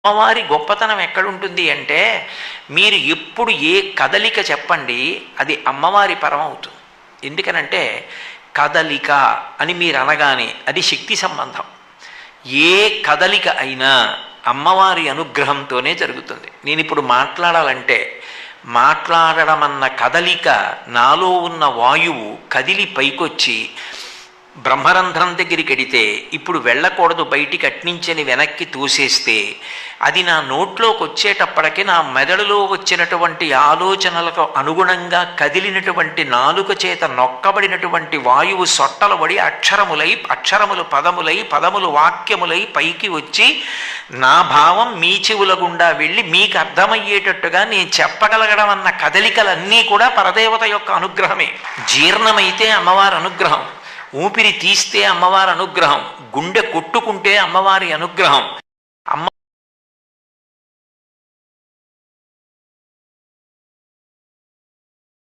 అమ్మవారి గొప్పతనం ఎక్కడుంటుంది అంటే మీరు ఎప్పుడు ఏ కదలిక చెప్పండి అది అమ్మవారి పరం అవుతుంది. ఎందుకనంటే కదలిక అని మీరు అనగానే అది శక్తి సంబంధం. ఏ కదలిక అయినా అమ్మవారి అనుగ్రహంతోనే జరుగుతుంది. నేను ఇప్పుడు మాట్లాడాలంటే మాట్లాడడం అన్న కదలిక నాలో ఉన్న వాయువు కదిలి పైకొచ్చి బ్రహ్మరంధ్రం దగ్గరికి ఎడితే ఇప్పుడు వెళ్ళకూడదు బయటికి అట్నించని వెనక్కి తోసేస్తే అది నా నోట్లోకి వచ్చేటప్పటికి నా మెదడులో వచ్చినటువంటి ఆలోచనలకు అనుగుణంగా కదిలినటువంటి నాలుక చేత నొక్కబడినటువంటి వాయువు సొట్టలు పడి అక్షరములు పదములై పదములు వాక్యములై పైకి వచ్చి నా భావం మీ చెవుల గుండా వెళ్ళి మీకు అర్థమయ్యేటట్టుగా నేను చెప్పగలగడం అన్న కదలికలన్నీ కూడా పరదేవత యొక్క అనుగ్రహమే. జీర్ణమైతే అమ్మవారి అనుగ్రహం, ఊపిరి తీస్తే అమ్మవారి అనుగ్రహం, గుండె కొట్టుకుంటే అమ్మవారి అనుగ్రహం.